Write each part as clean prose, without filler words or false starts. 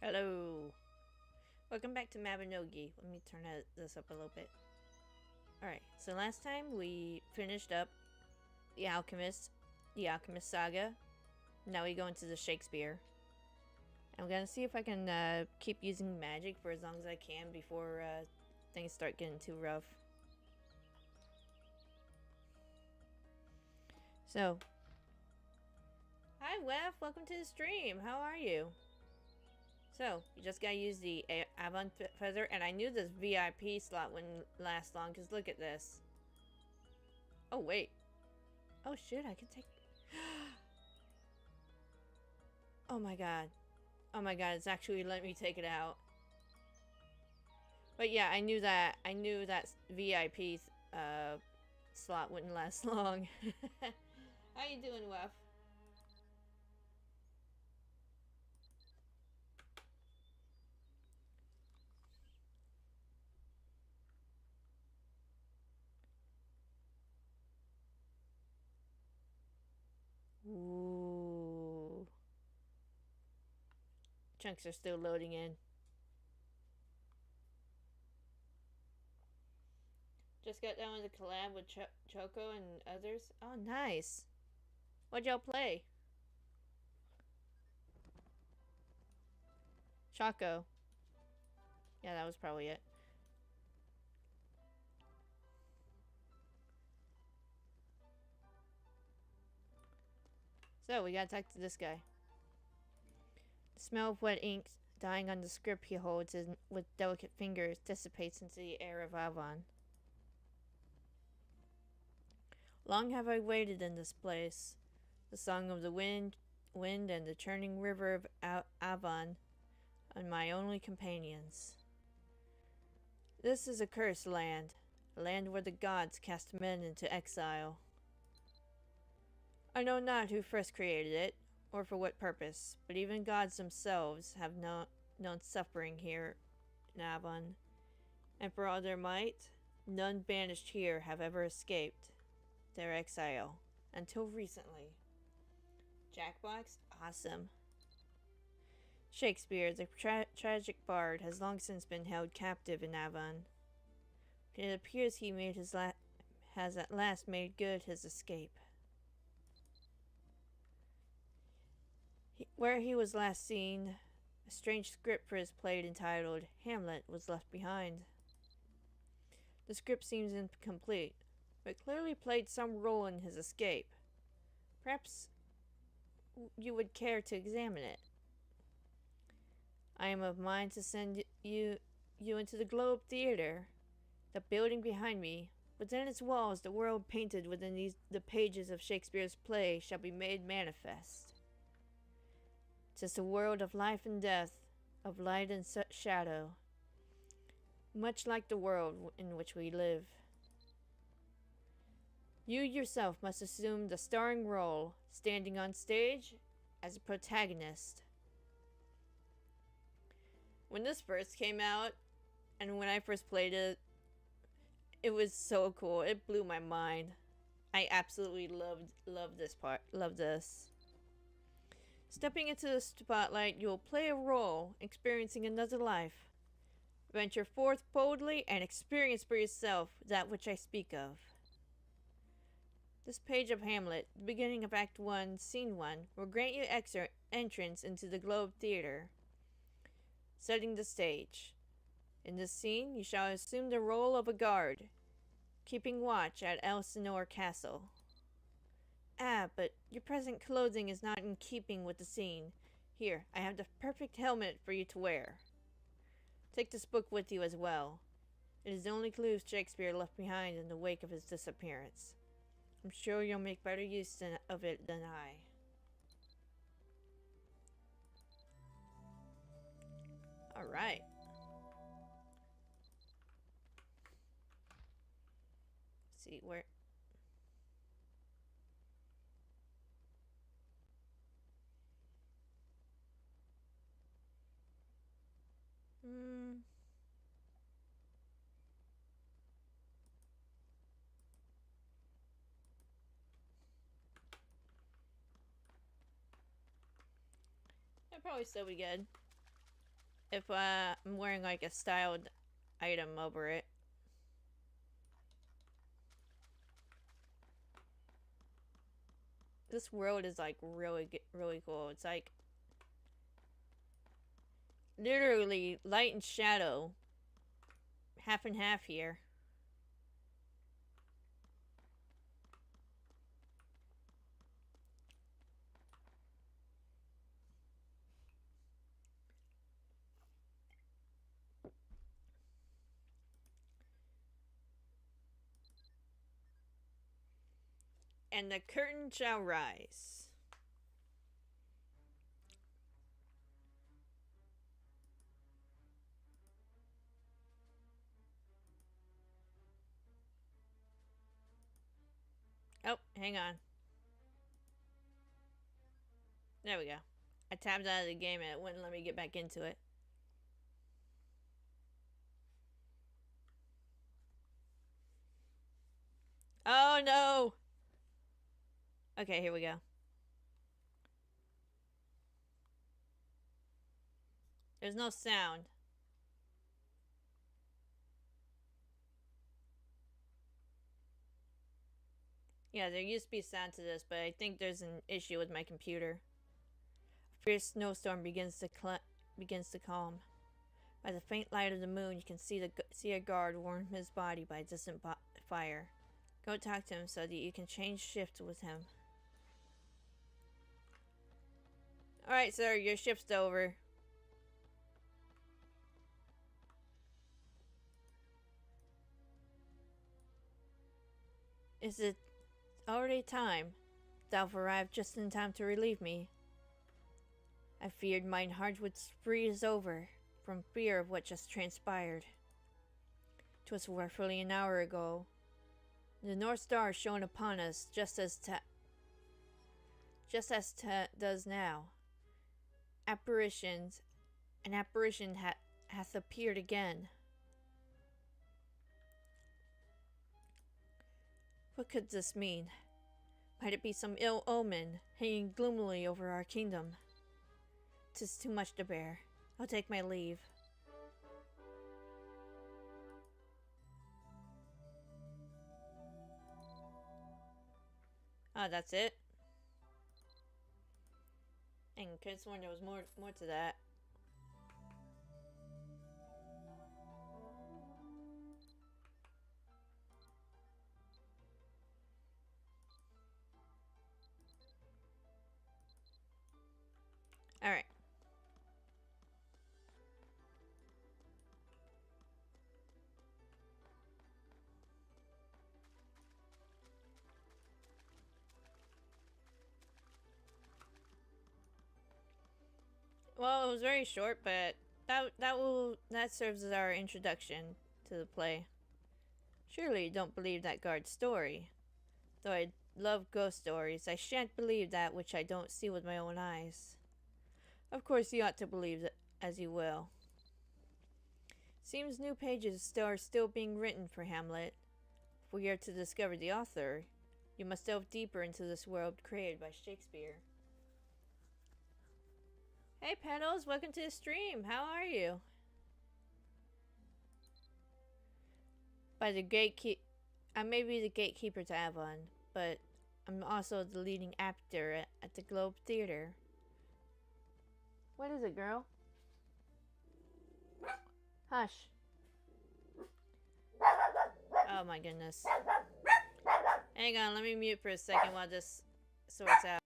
Hello. Welcome back to Mabinogi. Let me turn this up a little bit. Alright, so last time we finished up the Alchemist Saga. Now we go into the Shakespeare. I'm gonna see if I can keep using magic for as long as I can before things start getting too rough. So, hi Wef, welcome to the stream. How are you? So, you just gotta use the Avon Feather, and I knew this VIP slot wouldn't last long, because look at this. Oh, wait. Oh, shit, I can take... Oh my god. Oh my god, it's actually letting me take it out. But yeah, I knew that VIP slot wouldn't last long. How you doing, Wef? Ooh. Chunks are still loading in. Just got done with a collab with Choco and others. Oh, nice. What'd y'all play? Choco. Yeah, that was probably it. So, we gotta talk to this guy. The smell of wet ink dying on the script he holds with delicate fingers dissipates into the air of Avon. Long have I waited in this place. The song of the wind and the churning river of Avon are my only companions. This is a cursed land, a land where the gods cast men into exile. I know not who first created it, or for what purpose, but even gods themselves have known suffering here in Avon, and for all their might, none banished here have ever escaped their exile, until recently. Jackbox? Awesome. Shakespeare, the tragic bard, has long since been held captive in Avon. It appears he has at last made good his escape. Where he was last seen, a strange script for his play entitled Hamlet was left behind. The script seems incomplete, but clearly played some role in his escape. Perhaps you would care to examine it. I am of mind to send you into the Globe Theatre, the building behind me. Within its walls, the world painted within the pages of Shakespeare's play shall be made manifest. 'Tis a world of life and death, of light and shadow, much like the world in which we live. You yourself must assume the starring role, standing on stage as a protagonist. When this first came out, and when I first played it, it was so cool. It blew my mind. I absolutely loved this part. Loved this. Stepping into the spotlight, you will play a role, experiencing another life. Venture forth boldly and experience for yourself that which I speak of. This page of Hamlet, the beginning of Act 1, Scene 1, will grant you entrance into the Globe Theatre. Setting the stage. In this scene, you shall assume the role of a guard, keeping watch at Elsinore Castle. Ah, but your present clothing is not in keeping with the scene. Here, I have the perfect helmet for you to wear. Take this book with you as well. It is the only clue Shakespeare left behind in the wake of his disappearance. I'm sure you'll make better use of it than I. Alright. Let's see, where... That'd probably still be good. if I'm wearing like a styled item over it. This world is like really cool. It's like literally light and shadow, half and half here. And the curtain shall rise. Oh, hang on. There we go. I tapped out of the game and it wouldn't let me get back into it. Oh no! Okay, here we go. There's no sound. Yeah, there used to be sound to this, but I think there's an issue with my computer. A fierce snowstorm begins to calm. By the faint light of the moon, you can see a guard warm his body by a distant fire. Go talk to him so that you can change shifts with him. Alright, sir, your shift's over. Is it already time? Thou've arrived just in time to relieve me. I feared mine heart would freeze over from fear of what just transpired. 'Twas roughly an hour ago. The North Star shone upon us just as does now. An apparition hath appeared again. What could this mean? Might it be some ill omen hanging gloomily over our kingdom? 'Tis too much to bear. I'll take my leave. Oh, that's it? And I could have sworn there was more to that. Alright. Well, it was very short, but that serves as our introduction to the play. Surely you don't believe that guard's story. Though I love ghost stories, I shan't believe that which I don't see with my own eyes. Of course you ought to believe that as you will. Seems new pages are still being written for Hamlet. If we are to discover the author, you must delve deeper into this world created by Shakespeare. Hey Petals, welcome to the stream. How are you? By the gatekeeper, I may be the gatekeeper to Avon, but I'm also the leading actor at the Globe Theater. What is it, girl? Hush. Oh my goodness. Hang on, let me mute for a second while this sorts out.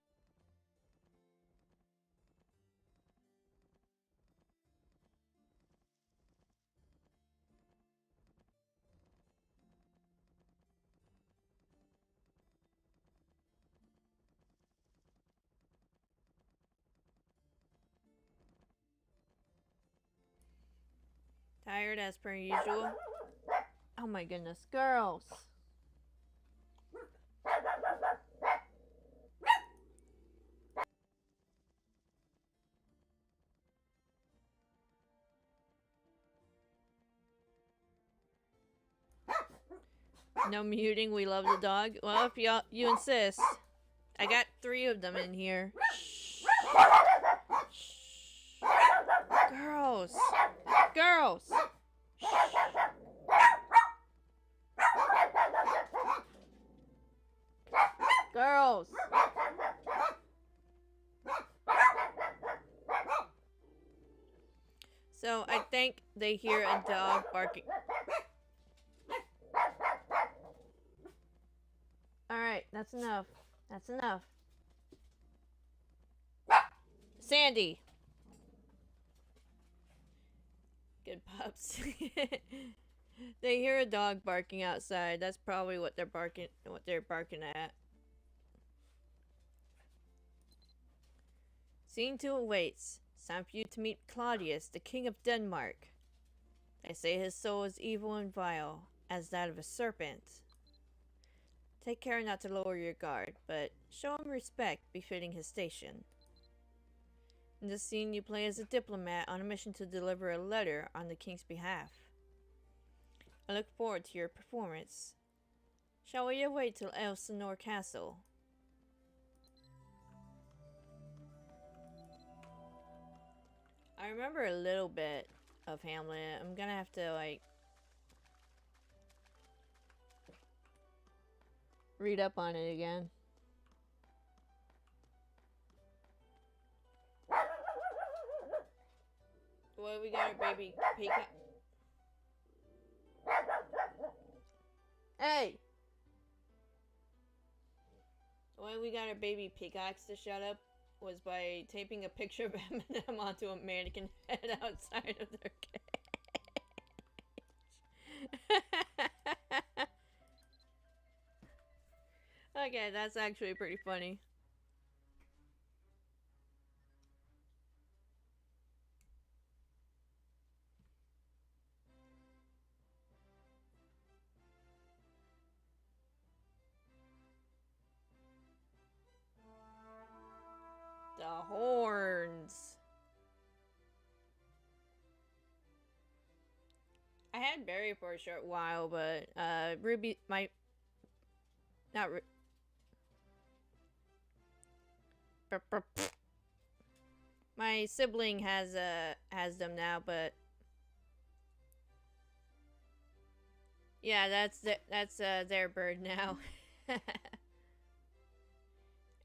Tired as per usual. Oh my goodness, girls. No muting, we love the dog. Well, if you insist. I got 3 of them in here. Shh. Girls! Girls! Girls! So I think they hear a dog barking. Alright, that's enough. That's enough. Sandy! Good pups. They hear a dog barking outside. That's probably what they're barking at. Scene 2 awaits. It's time for you to meet Claudius, the King of Denmark. They say his soul is evil and vile, as that of a serpent. Take care not to lower your guard, but show him respect befitting his station. In this scene, you play as a diplomat on a mission to deliver a letter on the king's behalf. I look forward to your performance. Shall we await till Elsinore Castle? I remember a little bit of Hamlet. I'm gonna have to, like, read up on it again. Well, we got our baby peacock. Hey! The way we got our baby peacocks to shut up was by taping a picture of Eminem onto a mannequin head outside of their cage. Okay, that's actually pretty funny. The horns. I had Barry for a short while, but Ruby, not Ru my sibling has them now, but yeah, that's their bird now.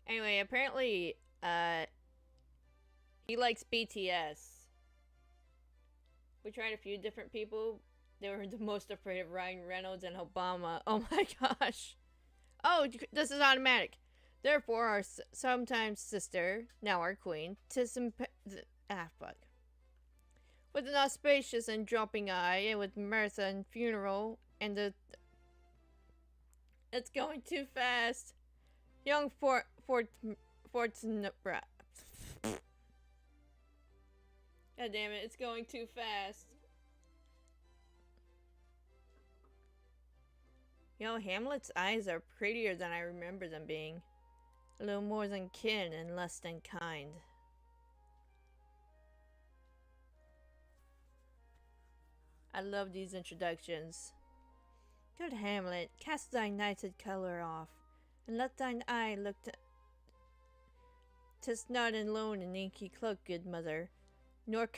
Anyway, apparently he likes BTS. We tried a few different people. They were the most afraid of Ryan Reynolds and Obama. Oh my gosh. Oh, this is automatic. Therefore, our sometimes sister, now our queen, fuck. With an auspicious and dropping eye, and with mirth and funeral, and the... It's going too fast. Young Fortune... God damn it, it's going too fast. Yo, Hamlet's eyes are prettier than I remember them being. A little more than kin and less than kind. I love these introductions. Good Hamlet, cast thy knighted colour off, and let thine eye look to... 'Tis not in lone and inky cloak, good mother, nor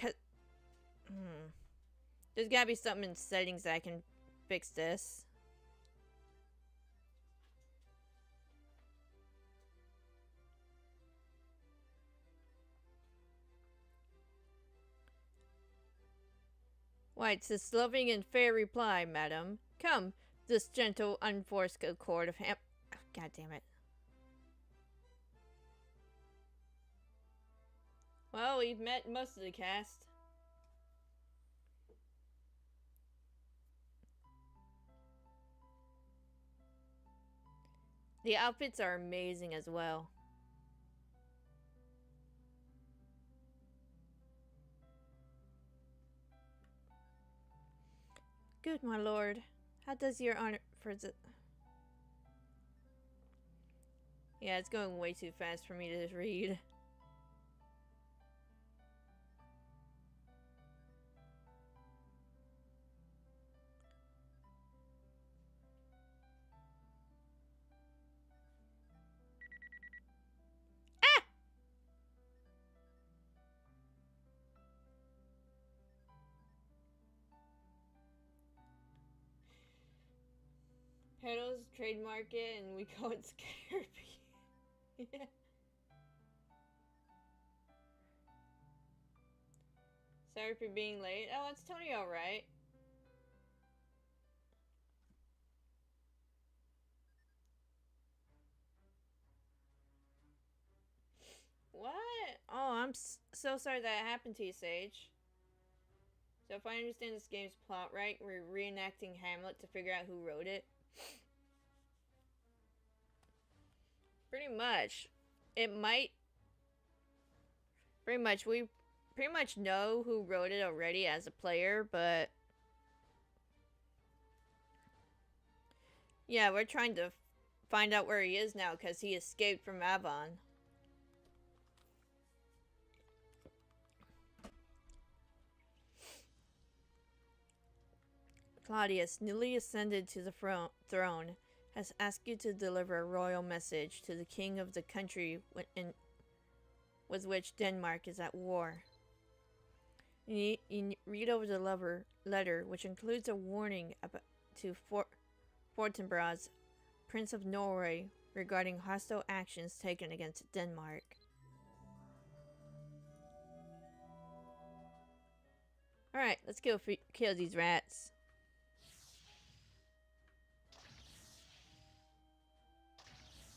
There's gotta be something in settings that I can fix this. Why, 'tis loving and fair reply, madam. Come, this gentle, unforced accord of God damn it. Well, we've met most of the cast. The outfits are amazing as well. Good, my lord. How does your honor for the... Yeah, it's going way too fast for me to read. Ah! Pedals trademark it and we call it Scarpy. Yeah. Sorry for being late. Oh, it's Tony alright. What? Oh, I'm so sorry that happened to you, Sage. So if I understand this game's plot right, we're reenacting Hamlet to figure out who wrote it. Pretty much. It might... we pretty much know who wrote it already as a player, but... Yeah, we're trying to find out where he is now because he escaped from Avon. Claudius, newly ascended to the throne, has asked you to deliver a royal message to the king of the country with which Denmark is at war. You read over the letter, which includes a warning to Fortinbras, Prince of Norway, regarding hostile actions taken against Denmark. Alright, let's go kill these rats.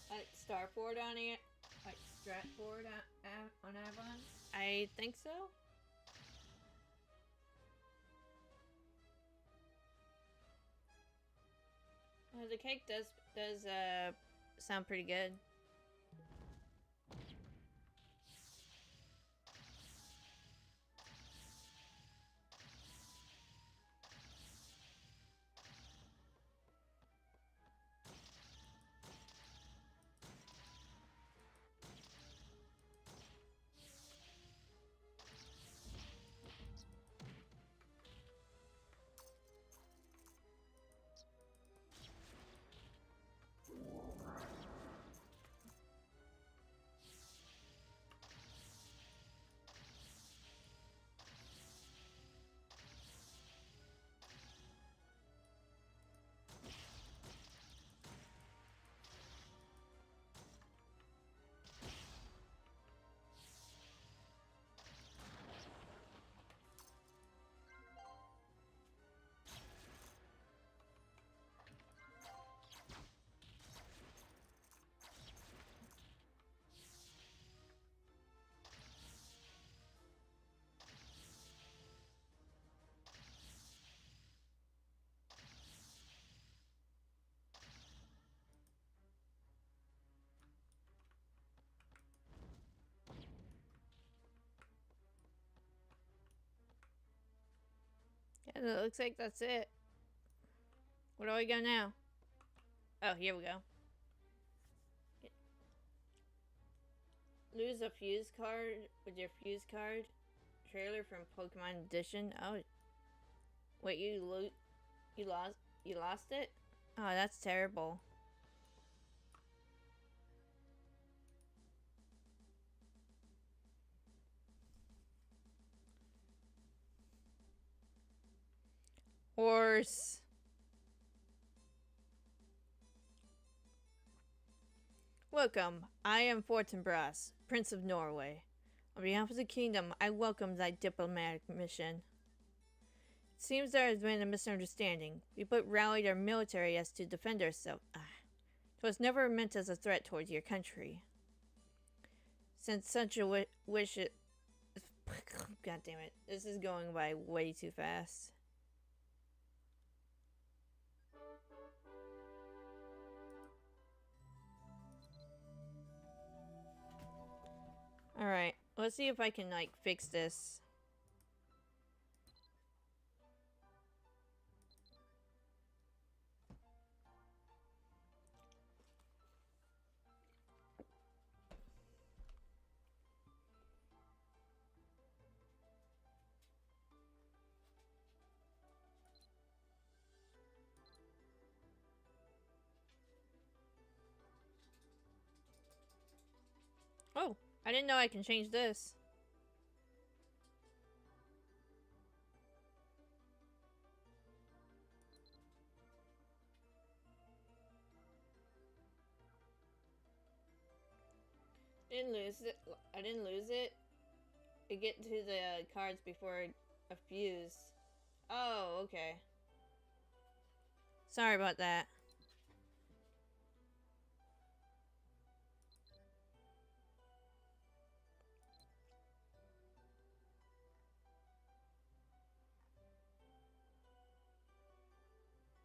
Like Starford on it? Like Stratford on Avon? I think so. The cake does sound pretty good. Yeah, it looks like that's it. Where do we go now? Oh, here we go. Lose a fuse card with your fuse card. Trailer from Pokemon Edition. Oh, wait, you lost it? Oh, that's terrible. Horse. Welcome. I am Fortinbras, Prince of Norway. On behalf of the kingdom, I welcome thy diplomatic mission. It seems there has been a misunderstanding. We but rallied our military as to defend ourselves. It was never meant as a threat towards your country. Since such a wish God damn it. This is going by way too fast. Alright, let's see if I can, like, fix this. Oh, I didn't know I can change this. Didn't lose it. I didn't lose it. I get to the cards before a fuse. Oh, okay. Sorry about that.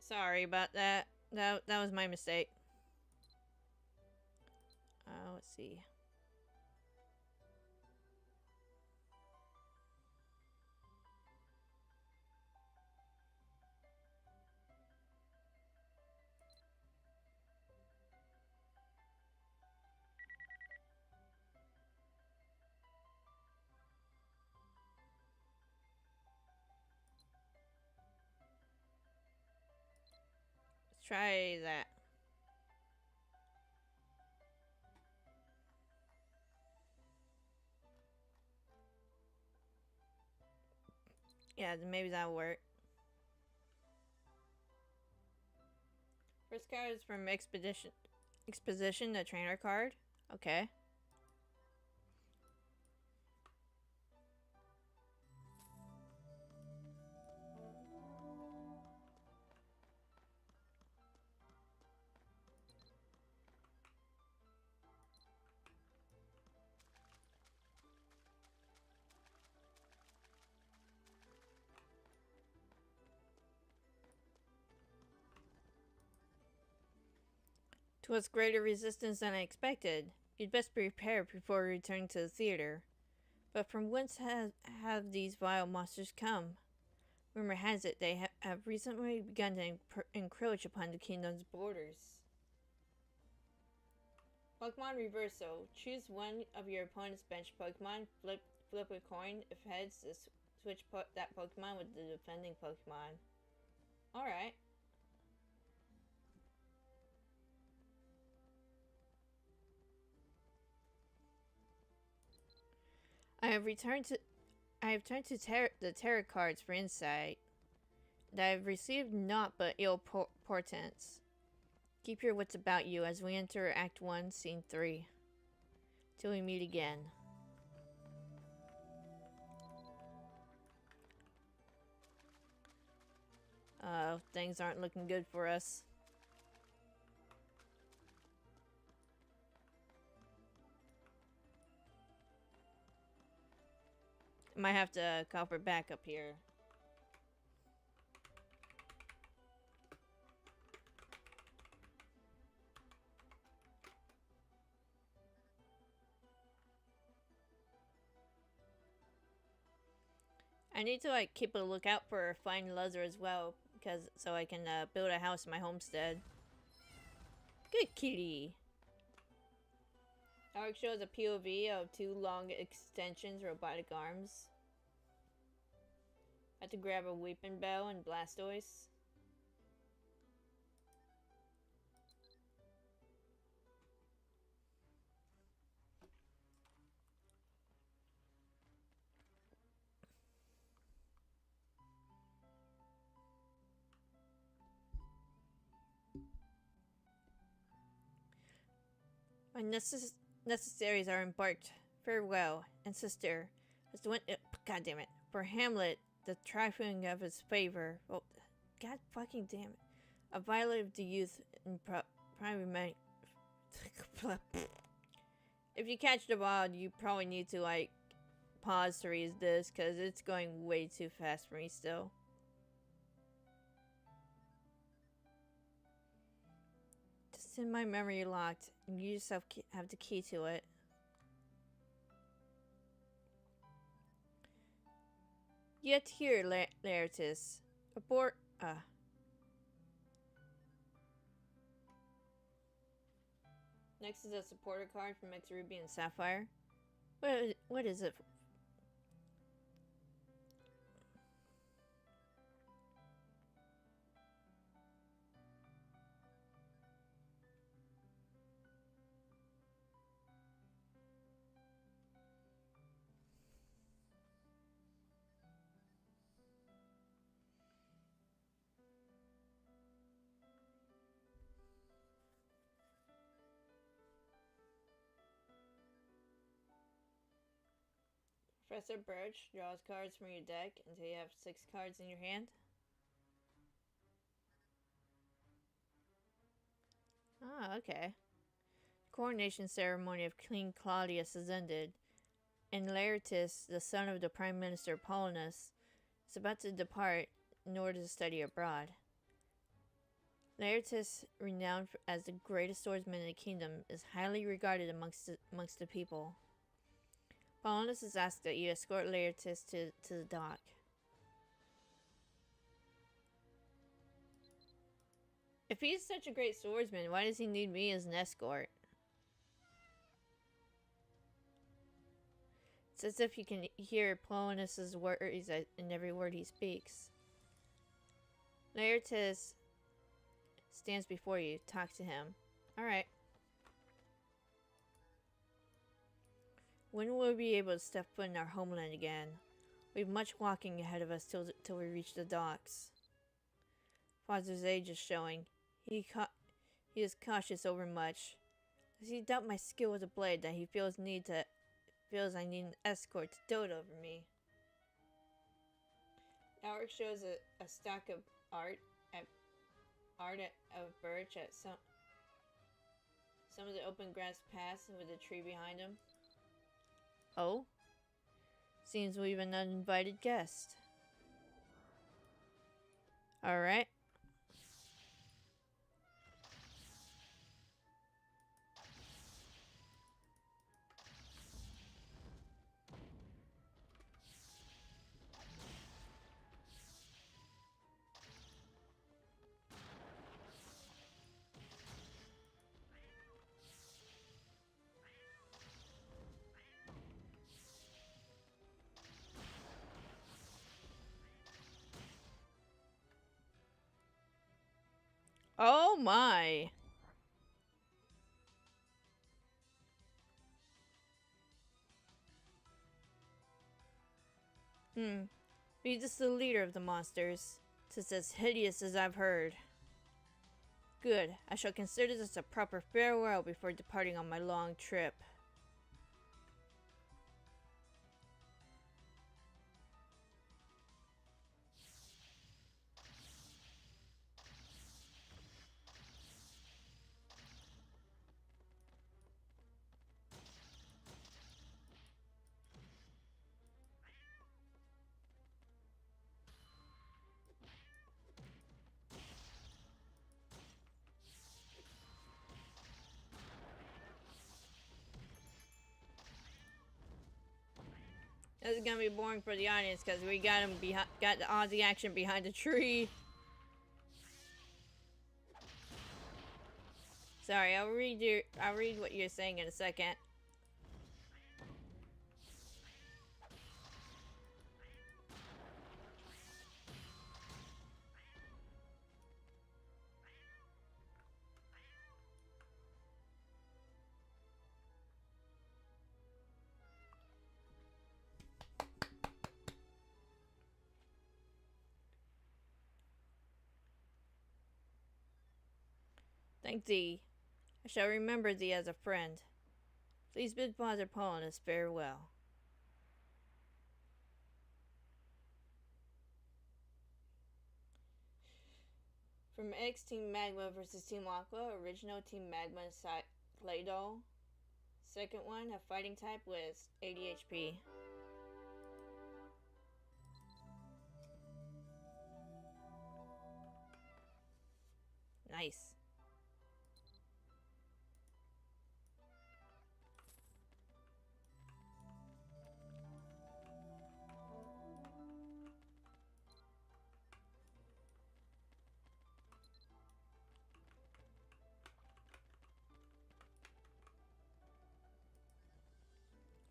Sorry about that. That was my mistake. Let's see. Let's try that. Yeah, maybe that'll work. First card is from Exposition, the trainer card. Okay. Twas greater resistance than I expected. You'd best be prepared before returning to the theater. But from whence have these vile monsters come? Rumor has it they have recently begun to encroach upon the kingdom's borders. Pokemon Reverso. Choose one of your opponent's bench Pokemon. Flip a coin. If heads, switch that Pokemon with the defending Pokemon. Alright. I have turned to the tarot cards for insight. And I have received naught but ill portents. Keep your wits about you as we enter Act 1, Scene 3. Till we meet again. Things aren't looking good for us. Might have to call for backup here. I need to like keep a lookout for fine leather as well, because so I can build a house in my homestead. Good kitty. Arc shows a POV of two long extensions robotic arms. I have to grab a Weeping Bell and Blastoise. My necessaries are embarked. Farewell, and sister. As the God damn it. For Hamlet, the trifling of his favor. Oh, God fucking damn it. A violet of the youth in primary. If you catch the ball, you probably need to like pause to read this because it's going way too fast for me still. Just in my memory locked, and you just have the key to it. Yet here, Laertes. Abort. Next is a supporter card from X Ruby and Sapphire. What is it? Professor Birch draws cards from your deck until you have 6 cards in your hand. Ah, okay. Coronation ceremony of King Claudius has ended, and Laertes, the son of the Prime Minister Paulinus, is about to depart in order to study abroad. Laertes, renowned as the greatest swordsman in the kingdom, is highly regarded amongst the people. Paulinus has asked that you escort Laertes to the dock. If he's such a great swordsman, why does he need me as an escort? It's as if you can hear Paulinus's words in every word he speaks. Laertes stands before you. Talk to him. Alright. When will we be able to step foot in our homeland again? We have much walking ahead of us till we reach the docks. Father's age is showing. He is cautious overmuch. Does he doubt my skill with a blade that he feels I need an escort to dote over me? Alric shows a stack of art of birch at some of the open grass paths with a tree behind him. Oh? Seems we've an uninvited guest. Alright. Oh my! Be just the leader of the monsters. 'Tis as hideous as I've heard. Good. I shall consider this a proper farewell before departing on my long trip. This is gonna be boring for the audience because we got him got all the action behind the tree. Sorry, I'll read what you're saying in a second. Thank thee. I shall remember thee as a friend. Please bid Father Paulinus farewell. From X Team Magma versus Team Aqua, original Team Magma Play-Doh. Second one, a fighting type with 80 HP. Nice.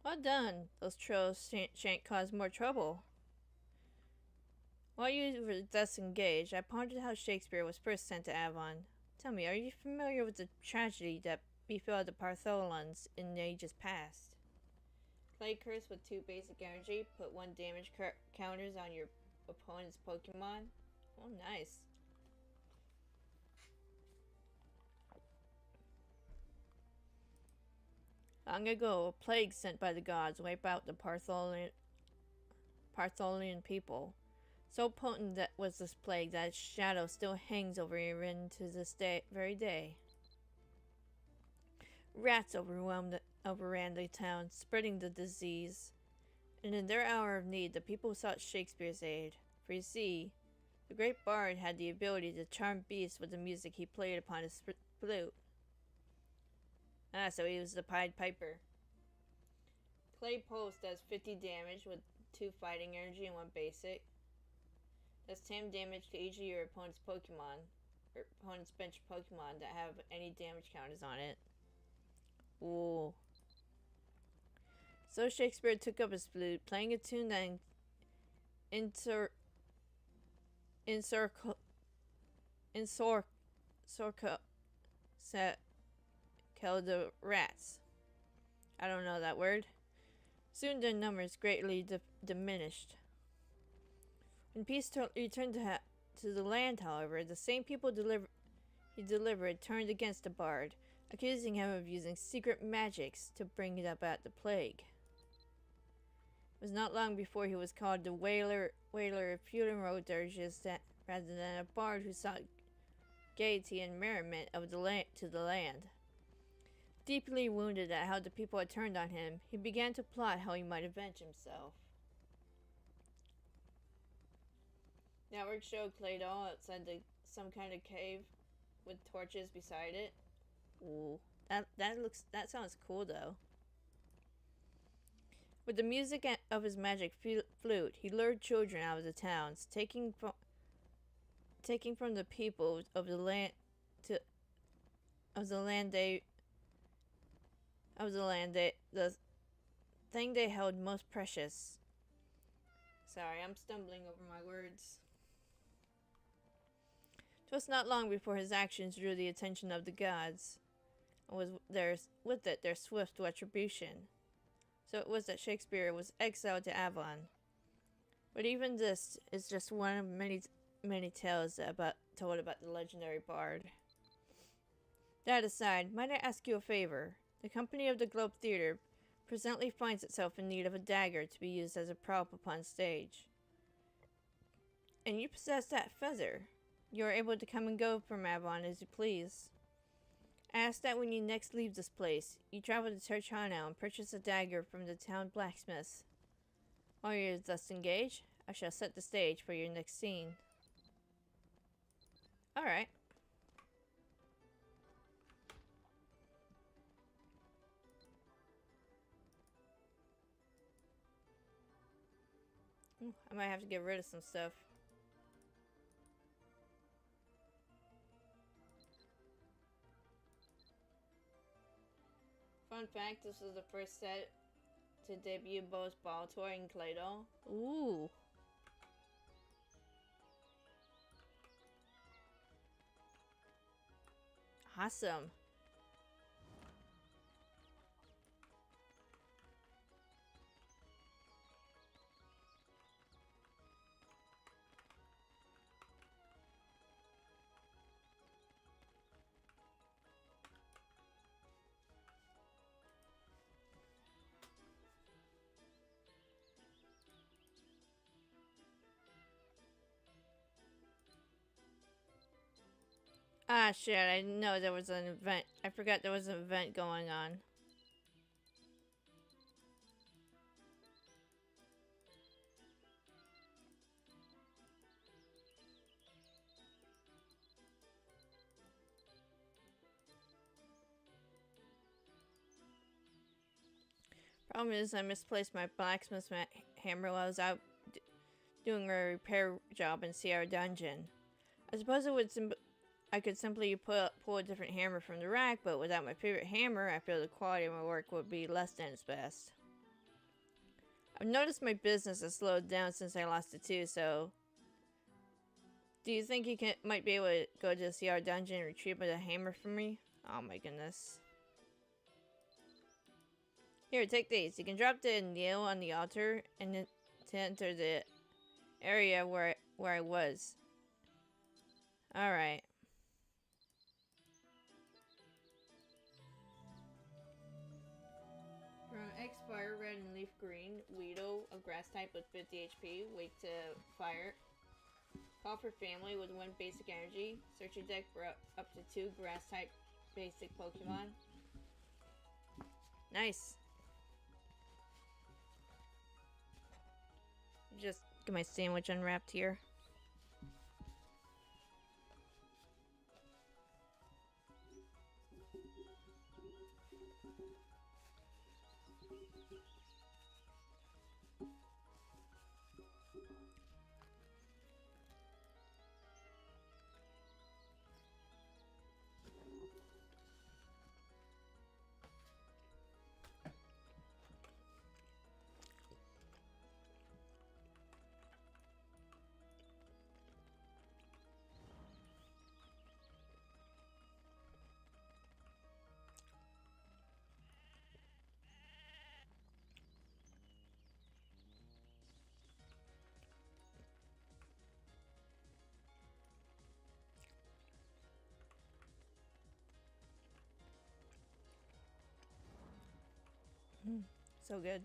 Well done. Those trolls shan't cause more trouble. While you were thus engaged, I pondered how Shakespeare was first sent to Avon. Tell me, are you familiar with the tragedy that befell the Partholons in the ages past? Clay Curse with 2 basic energy, put 1 damage counters on your opponent's Pokemon. Oh, nice. Long ago, a plague sent by the gods wiped out the Partholian people. So potent that was this plague that its shadow still hangs over Iran to this very day. Rats overran the town, spreading the disease. And in their hour of need, the people sought Shakespeare's aid. For you see, the great bard had the ability to charm beasts with the music he played upon his flute. Ah, so he was the Pied Piper. Clay Post does 50 damage with 2 fighting energy and 1 basic. Does 10 damage to each of your opponent's Pokemon, or opponent's bench Pokemon that have any damage counters on it. Ooh. So Shakespeare took up his flute, playing a tune that killed the rats. I don't know that word. Soon their numbers greatly diminished. When peace returned to the land, however, the same people he delivered turned against the bard, accusing him of using secret magics to bring about the plague. It was not long before he was called the wailer of funeral dirges rather than a bard who sought gaiety and merriment to the land. Deeply wounded at how the people had turned on him, he began to plot how he might avenge himself. Network showed Claydol outside some kind of cave with torches beside it. Ooh, that sounds cool though. With the music of his magic flute, he lured children out of the towns, taking from the people of the land the thing they held most precious. Sorry, I'm stumbling over my words. It was not long before his actions drew the attention of the gods, and with it their swift retribution. So it was that Shakespeare was exiled to Avon. But even this is just one of many tales told about the legendary bard. That aside, might I ask you a favor? The company of the Globe Theatre presently finds itself in need of a dagger to be used as a prop upon stage. And you possess that feather. You are able to come and go from Avon as you please. I ask that when you next leave this place, you travel to Turchano and purchase a dagger from the town blacksmith. While you are thus engaged, I shall set the stage for your next scene. Alright. I might have to get rid of some stuff. Fun fact, this was the first set to debut both Baltor and Claydol. Ooh. Awesome. Ah, shit, I didn't know there was an event. I forgot there was an event going on. Problem is, I misplaced my blacksmith's hammer while I was out doing a repair job in Sierra Dungeon. I suppose I could simply pull a different hammer from the rack, but without my favorite hammer, I feel the quality of my work would be less than its best. I've noticed my business has slowed down since I lost it too, so... Do you think you might be able to go to the Sierra Dungeon and retrieve the hammer from me? Oh my goodness. Here, take these. You can drop the nail on the altar and to enter the area where I was. Alright. From X-Fire Red and Leaf Green, Weedle of grass type with 50 HP. Wait to fire. Call for family with 1 basic energy. Search your deck for up to 2 grass type basic Pokemon. Nice. Just get my sandwich unwrapped here. So good.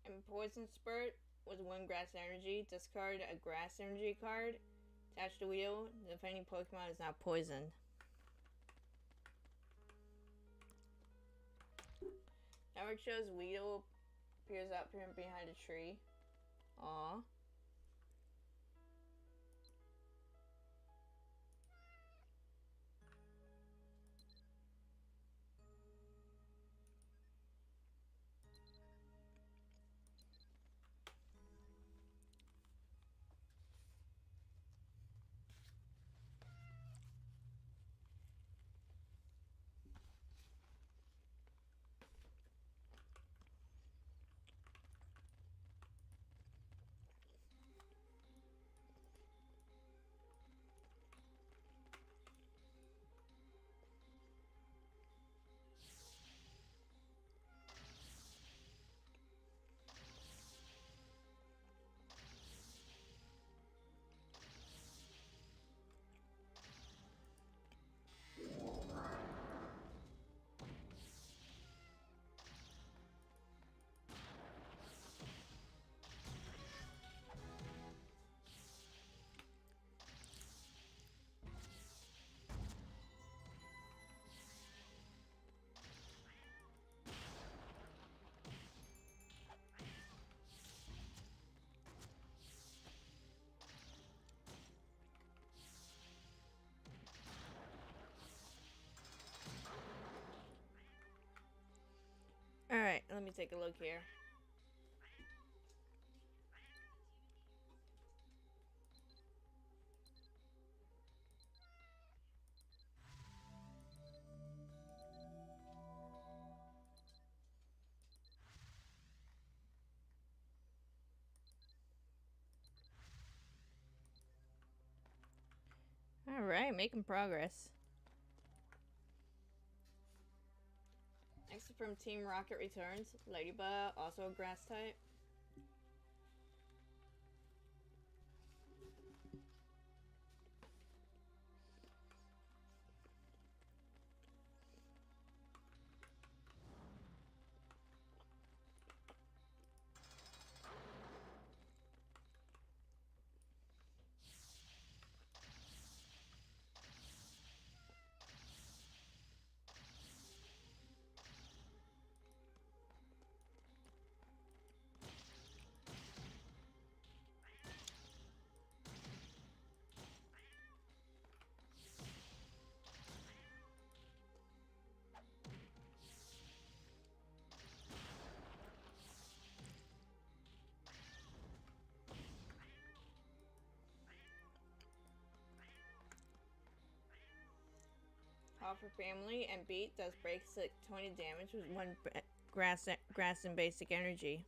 And Poison Spurt with 1 grass energy. Discard a grass energy card. Attach the wheel. The defending Pokemon is not poisoned. Now it shows Weedle appears up here behind a tree. Aww. Alright, let me take a look here. Alright, making progress. Next from Team Rocket returns. Ladybug, also a grass type. Call for family and beat does breaks at 20 damage with 1 grass and basic energy.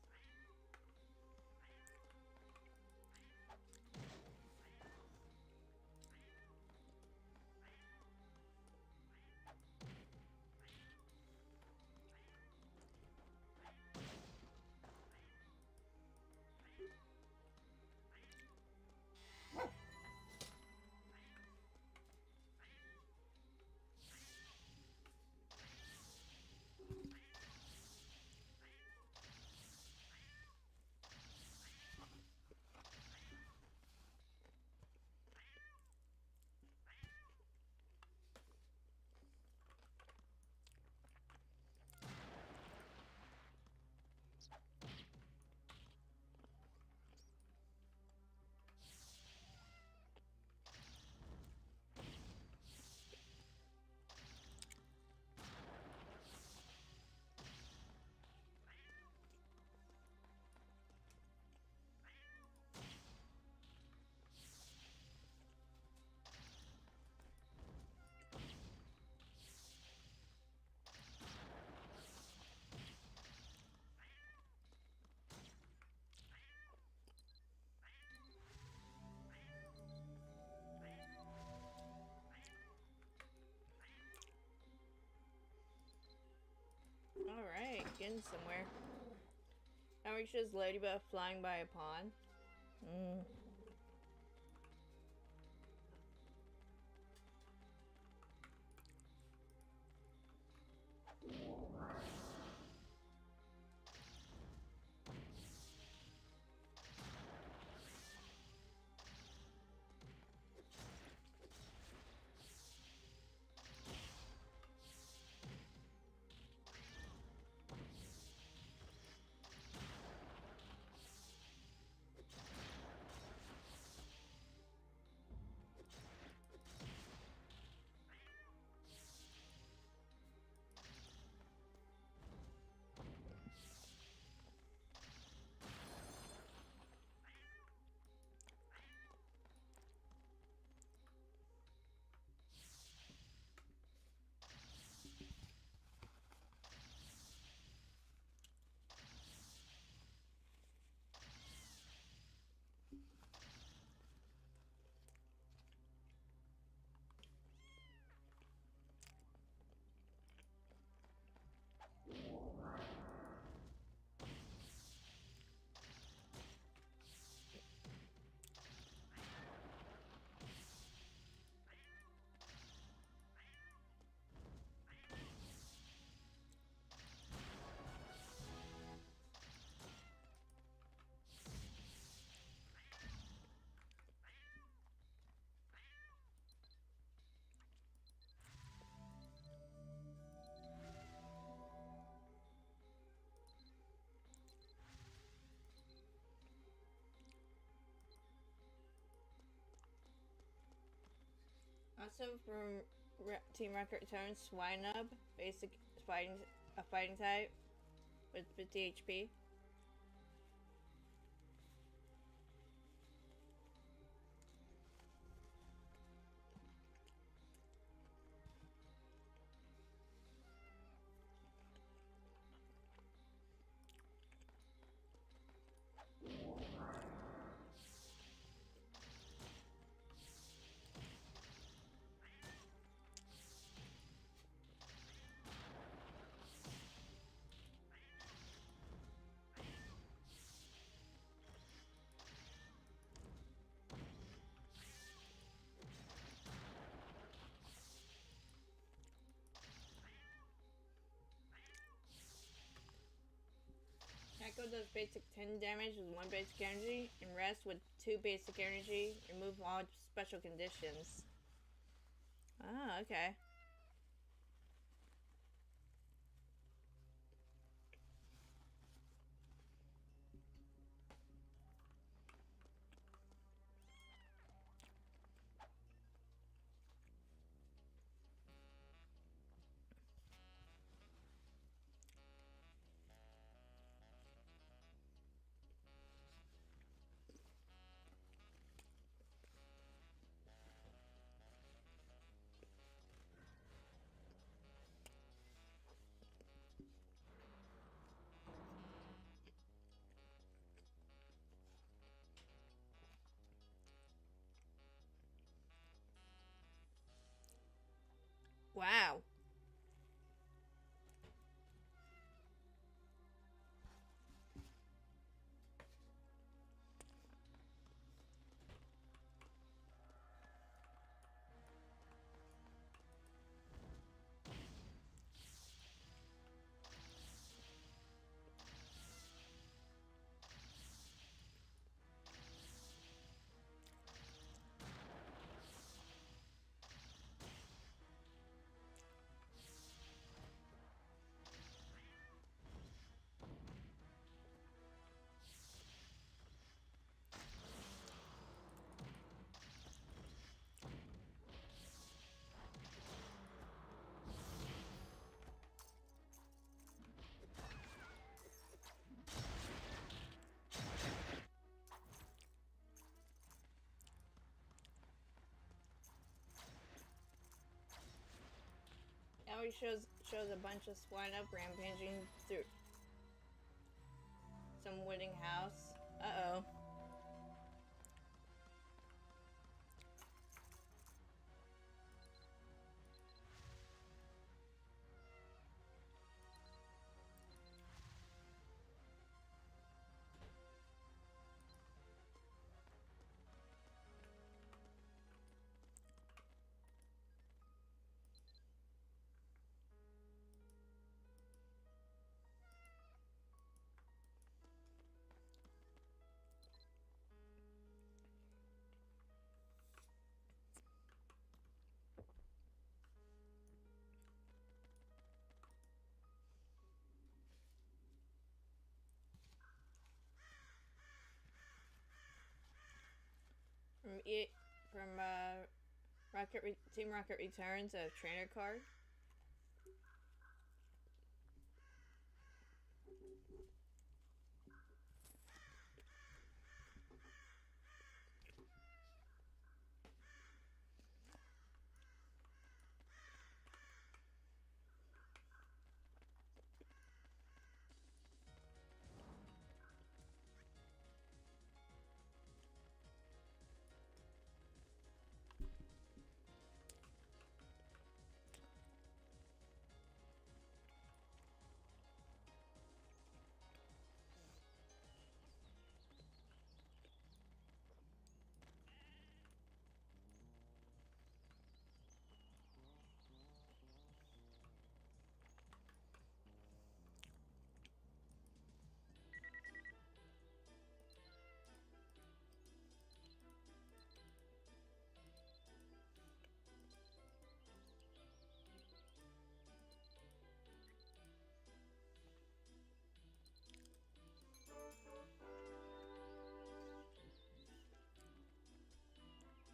dragon somewhere. Now we shows ladybug flying by a pond. Also from Team Rocket returns Swinub, basic fighting type with 50 HP. Echo does basic 10 damage with 1 basic energy, and rest with 2 basic energy. Remove all special conditions. Ah, okay. Wow. Now he shows a bunch of Swinub rampaging through some wooden house. Uh-oh. from Team Rocket Returns a trainer card.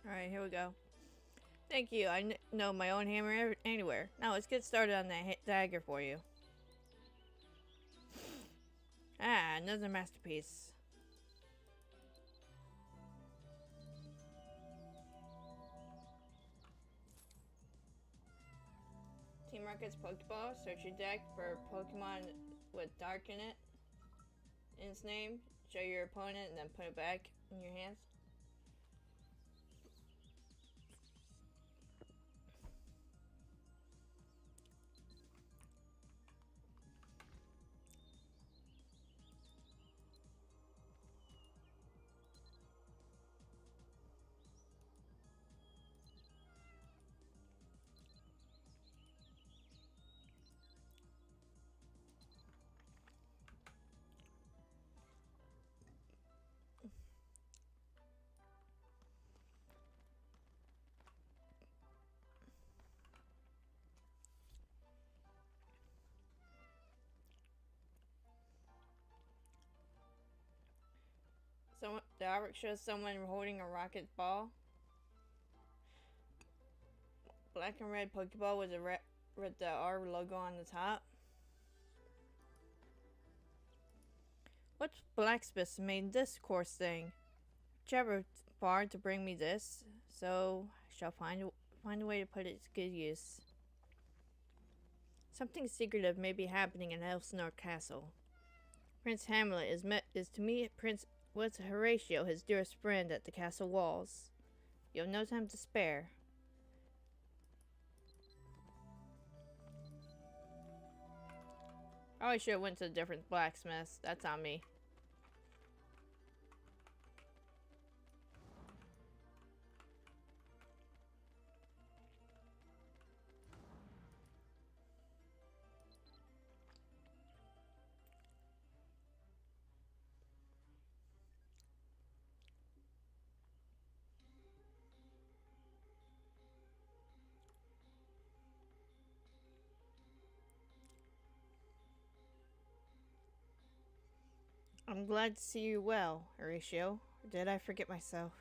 Alright, here we go. Thank you. I know my own hammer anywhere. Now let's get started on that dagger for you. Ah, another masterpiece. Team Rocket's Pokeball. Search your deck for Pokemon with dark in its name. Show your opponent and then put it back in your hands. The artwork shows someone holding a rocket ball. Black and red Pokeball with the R logo on the top. What blacksmith made this coarse thing? Traveled far to bring me this, so I shall find a way to put it to good use. Something secretive may be happening in Elsinore Castle. Prince Hamlet is to me Prince Horatio, his dearest friend, at the castle walls. You have no time to spare. Probably should have went to a different blacksmith. That's on me. I'm glad to see you well, Horatio. Or did I forget myself?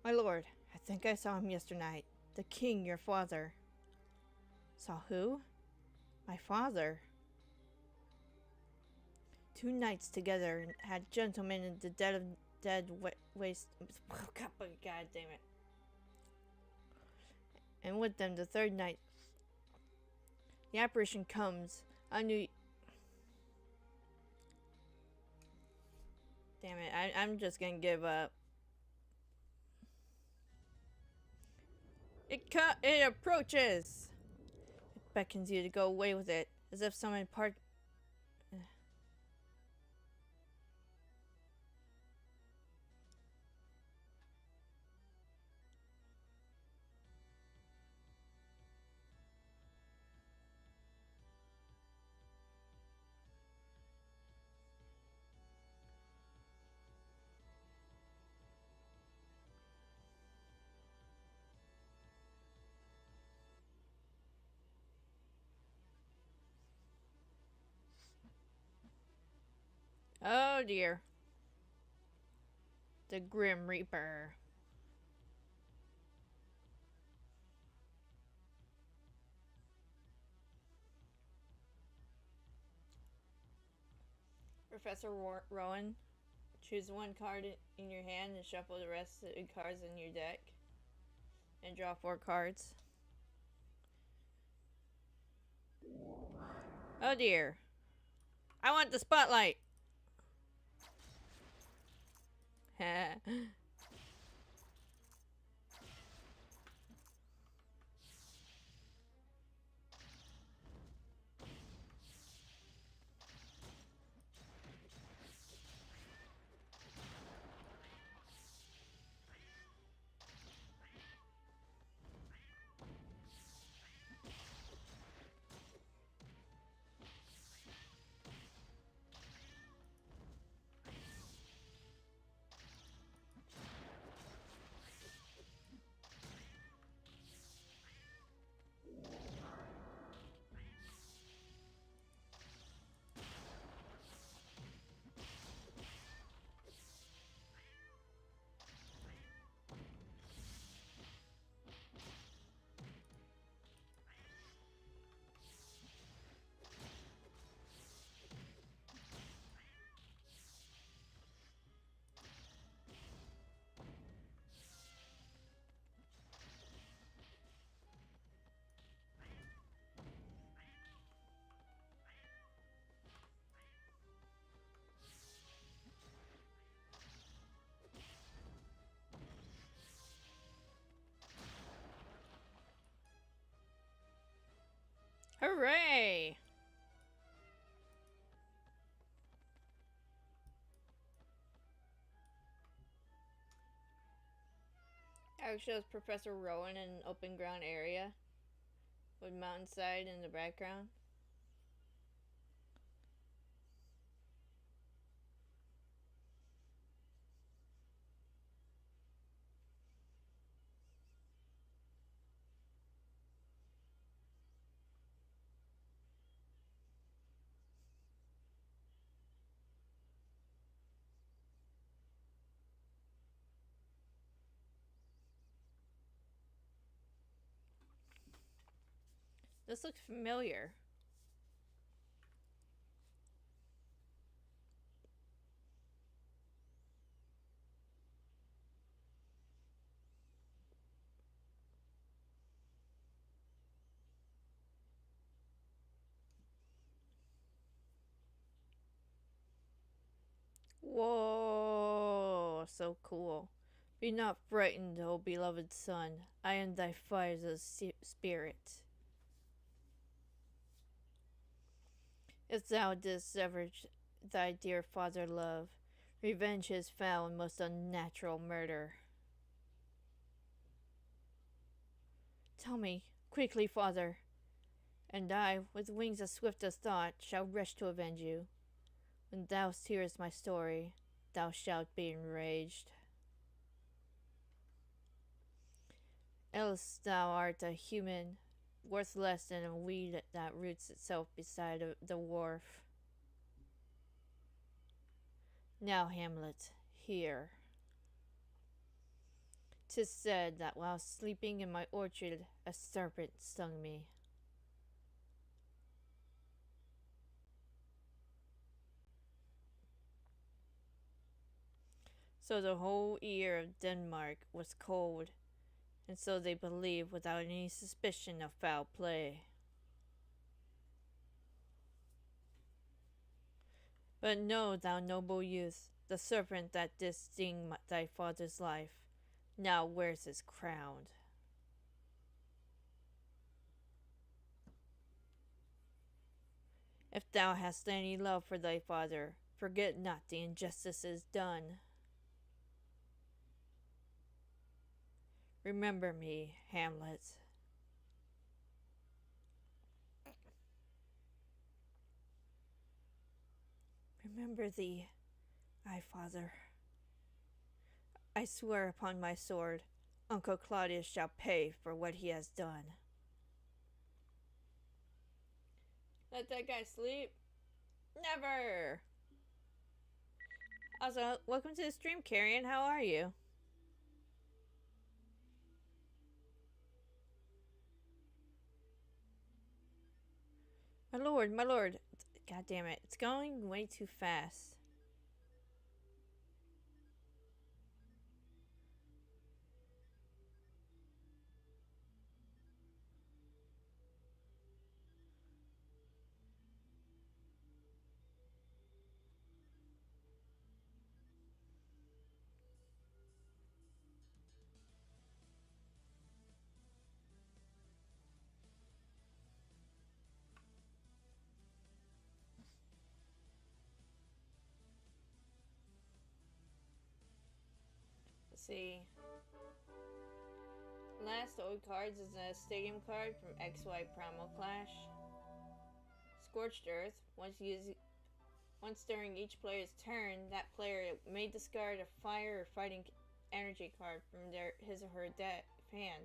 My lord, I think I saw him yesternight. The king, your father. Saw who? My father. 2 nights together and had gentlemen in the dead waste. Oh, God damn it. And with them the 3rd night. The apparition comes. I knew. Damn it, I'm just gonna give up. It approaches! It beckons you to go away with it, as if someone Oh dear. The Grim Reaper. Professor Rowan. Choose one card in your hand and shuffle the rest of the cards in your deck. And draw 4 cards. Oh dear. I want the spotlight! Hooray! It shows Professor Rowan in an open ground area with mountainside in the background. This looks familiar. Whoa, so cool. Be not frightened, O beloved son. I am thy father's spirit. If thou didst sever thy dear father love, revenge his foul and most unnatural murder. Tell me, quickly, father, and I, with wings as swift as thought, shall rush to avenge you. When thou hearest my story, thou shalt be enraged. Else thou art a human, worth less than a weed that roots itself beside the wharf. Now, Hamlet, hear. 'Tis said that while sleeping in my orchard, a serpent stung me. So the whole ear of Denmark was cold, and so they believed without any suspicion of foul play. But know, thou noble youth, the serpent that did sting thy father's life, now wears his crown. If thou hast any love for thy father, forget not the injustices done. Remember me, Hamlet. Remember thee, aye, father. I swear upon my sword, Uncle Claudius shall pay for what he has done. Let that guy sleep? Never! Also, welcome to the stream, Carrion. How are you? My lord, God damn it. It's going way too fast. Let's see. Last old cards is a stadium card from XY Primal Clash. Scorched Earth. Once during each player's turn, that player may discard a fire or fighting energy card from his or her hand.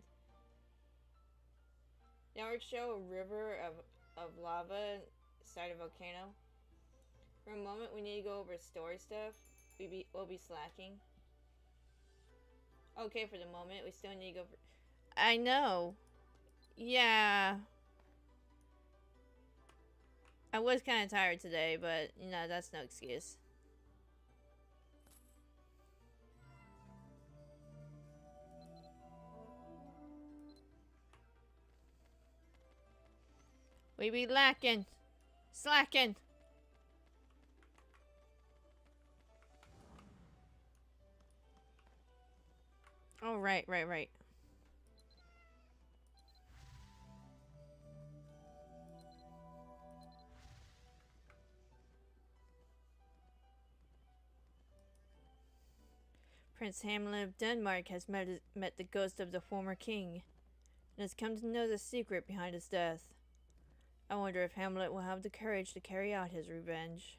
Now we show a river of lava inside a volcano. For a moment, we need to go over story stuff. We'll be slacking. Okay, for the moment, we still need to go over... I know. Yeah. I was kind of tired today, but, you know, that's no excuse. We be lacking. Slacking. Oh, right. Prince Hamlet of Denmark has met the ghost of the former king, and has come to know the secret behind his death. I wonder if Hamlet will have the courage to carry out his revenge.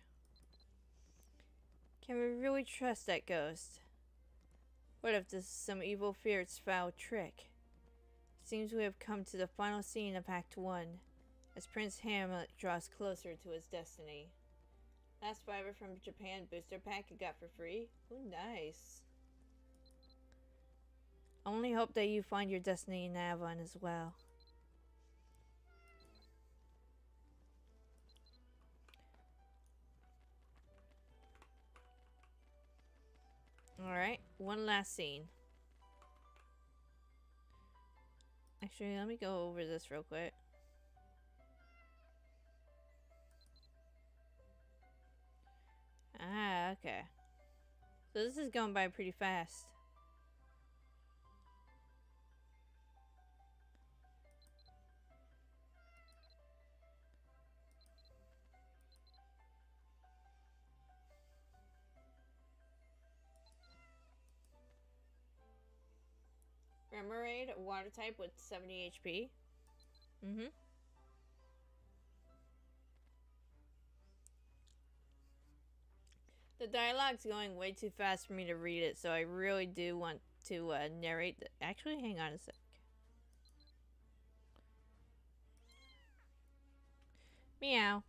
Can we really trust that ghost? What if this is some evil fierce's foul trick? It seems we have come to the final scene of Act 1, as Prince Hamlet draws closer to his destiny. Last fiber from Japan booster pack I got for free? Ooh, nice. I only hope that you find your destiny in Avon as well. Alright, one last scene. Actually, let me go over this real quick. Ah, okay. So this is going by pretty fast. Remoraid, water type with 70 HP. The dialogue's going way too fast for me to read it, so I really do want to narrate. Actually, hang on a sec. Meow.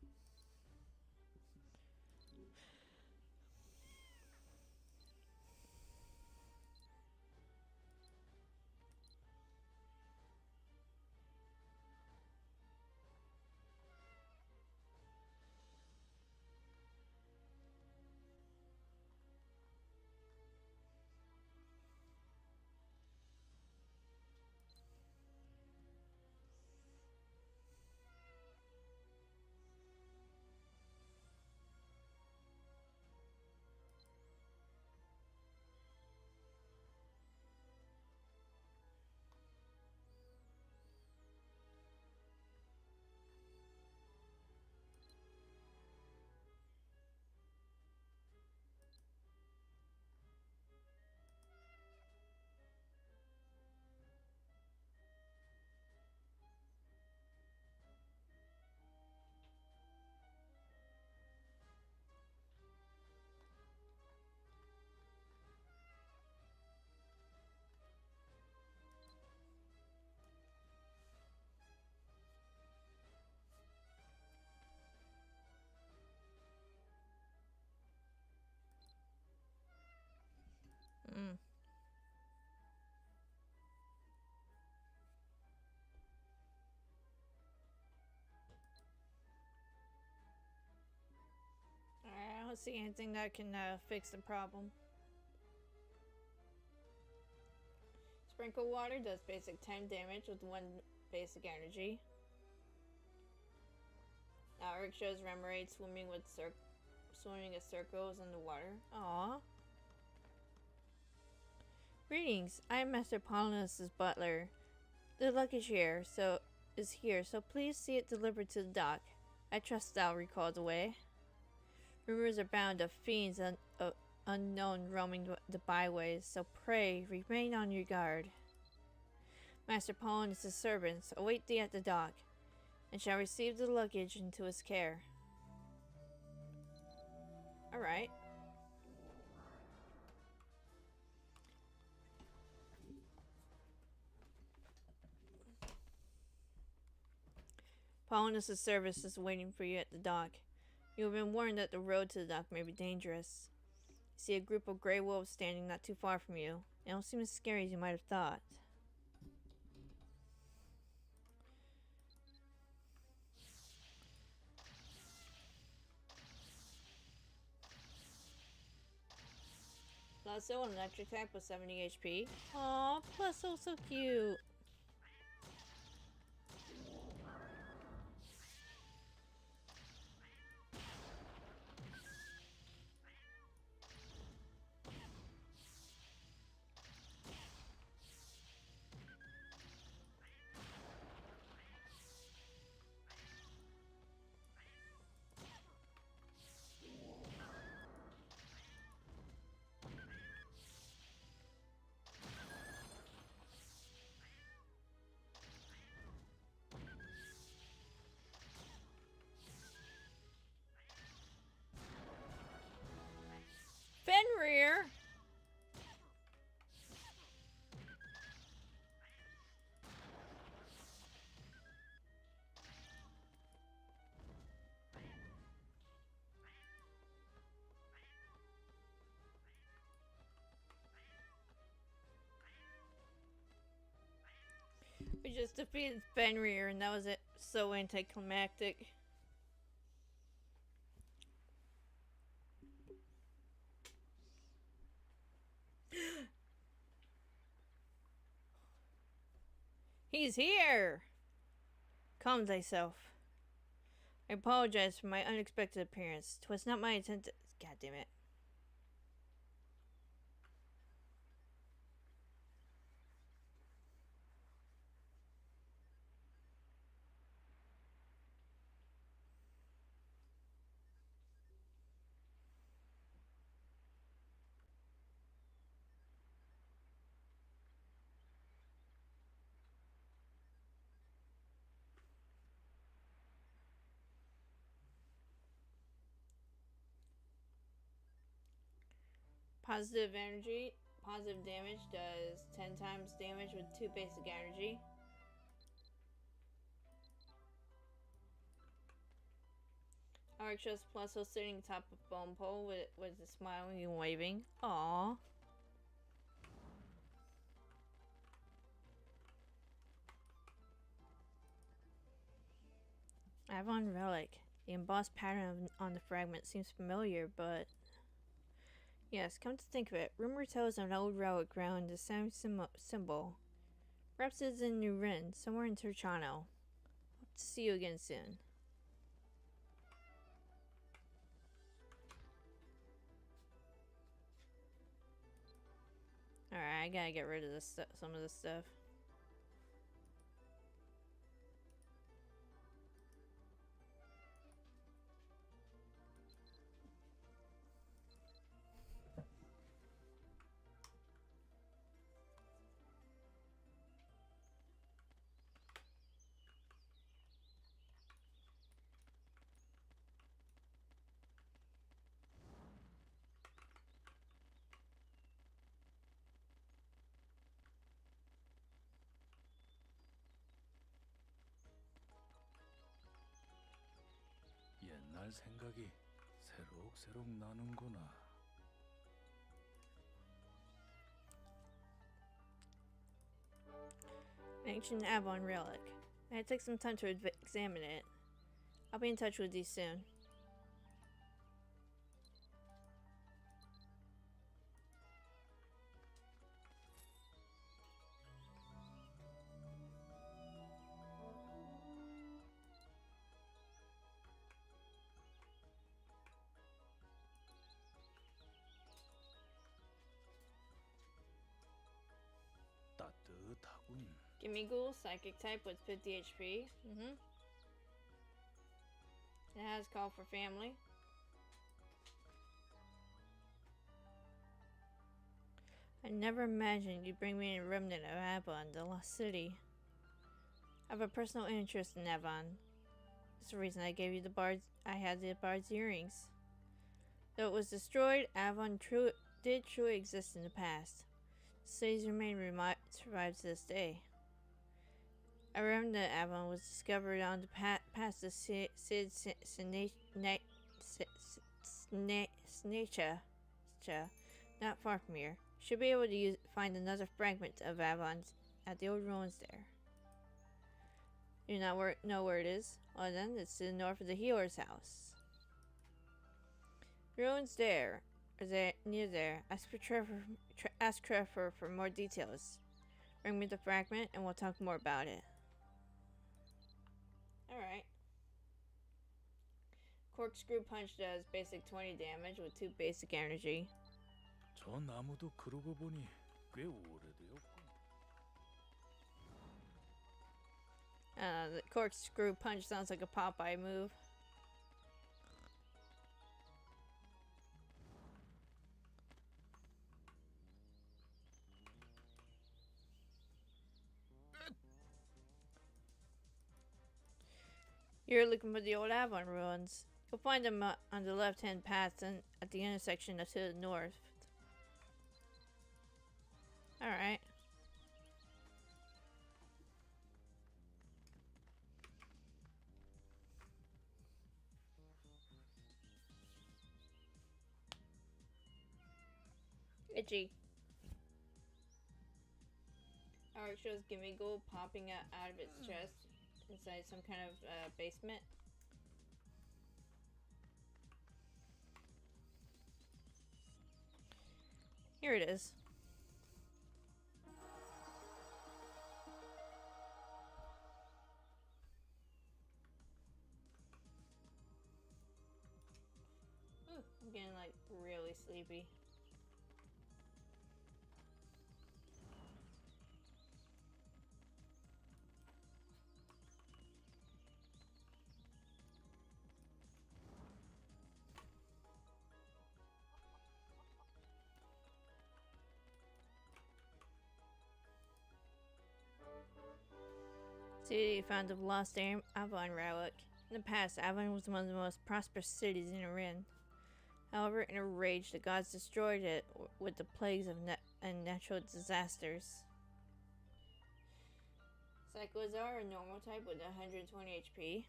don't see anything that can fix the problem. Sprinkle water does basic 10 damage with 1 basic energy. Eric shows Remoraid swimming in circles in the water. Aww. Greetings, I am Master Polynus' butler. The luggage is here, so please see it delivered to the dock. I trust thou recall the way. Rumors abound of fiends unknown roaming the byways, so pray remain on your guard. Master Polynus' servants await thee at the dock, and shall receive the luggage into his care. Alright. Polynus' service is waiting for you at the dock. You have been warned that the road to the dock may be dangerous. You see a group of grey wolves standing not too far from you. They don't seem as scary as you might have thought. Plusso, an electric type with 70 HP. Aw, Plusso, so cute. Fenrir! We just defeated Fenrir and that was it. So anticlimactic. He's here! Calm thyself. I apologize for my unexpected appearance. 'Twas not my intent to— God damn it. Positive energy. Positive damage does 10 times damage with 2 basic energy. Arc shows Plusso sitting atop of bone pole with a smiling and waving. Aww. Avon Relic. The embossed pattern on the fragment seems familiar, but... Yes, come to think of it, rumor tells an old relic ground the same symbol. Perhaps it's in New Rin, somewhere in Turchano. Hope to see you again soon. Alright, I gotta get rid of this some of this stuff. 옛날 생각이 새록새록 나는구나. An ancient Avon relic. I had to take some time to examine it. I'll be in touch with you soon. 하군. Gimmighoul, psychic type with 50 HP. It has call for family. I never imagined you'd bring me a remnant of Avon, the lost city. I have a personal interest in Avon. That's the reason I gave you the bard's. I had the bard's earrings. Though it was destroyed, Avon did truly exist in the past. The city's remain survives to this day. A remnant of Avon was discovered on the past the Snacha, not far from here. Should be able to find another fragment of Avon at the old ruins there. You do not know where it is? Well then, it's to the north of the healer's house. Ruins there, near there. Ask Trevor for more details. Bring me the fragment and we'll talk more about it. Alright. Corkscrew Punch does basic 20 damage with 2 basic energy. 저 나무도 그러고 보니 꽤 오래되었군. The Corkscrew Punch sounds like a Popeye move. You're looking for the old Avon ruins. You'll find them on the left-hand path and at the intersection to the north. Alright. Itchy. Alright, shows Gimmighoul popping out of its chest inside some kind of basement. Here it is. Ooh, I'm getting like really sleepy. City found the lost Avon relic. In the past, Avon was one of the most prosperous cities in Iran. However, in a rage, the gods destroyed it with the plagues and natural disasters. Cyclozar, a normal type with 120 HP.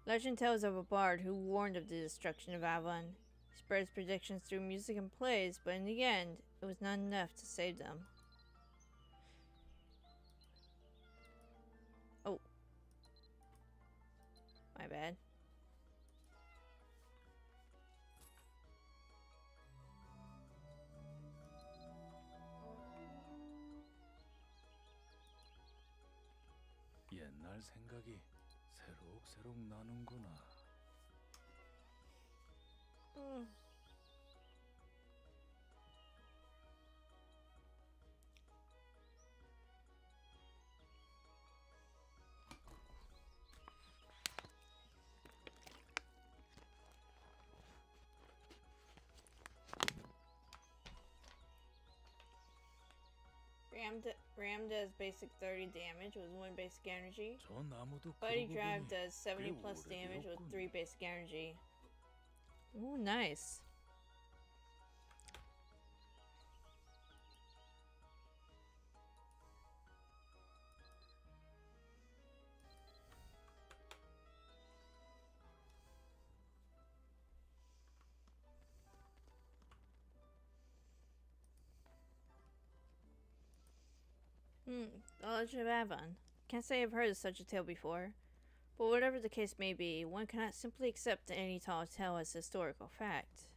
Legend tells of a bard who warned of the destruction of Avon. He spread his predictions through music and plays, but in the end, it was not enough to save them. Oh. My bad. 옛날 생각이 새록새록 나는구나. Ram does basic 30 damage with 1 basic energy. 저 나무도 Buddy 그러고 Drive 보니 does 70 꽤 plus damage with 오래되었군. 3 basic energy. Ooh, nice. The Legend of Avon. Can't say I've heard of such a tale before. But whatever the case may be, one cannot simply accept any tall tale as historical fact.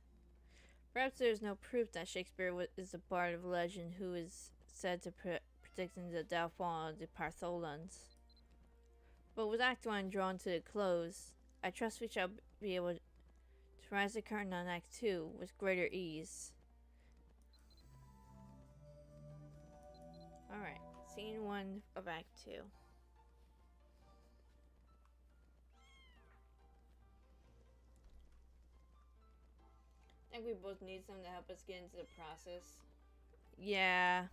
Perhaps there is no proof that Shakespeare is the bard of legend who is said to predicting the downfall of the Partholons. But with Act 1 drawn to a close, I trust we shall be able to rise the curtain on Act 2 with greater ease. Alright. Scene 1 of Act 2. I think we both need someone to help us get into the process. Yeah.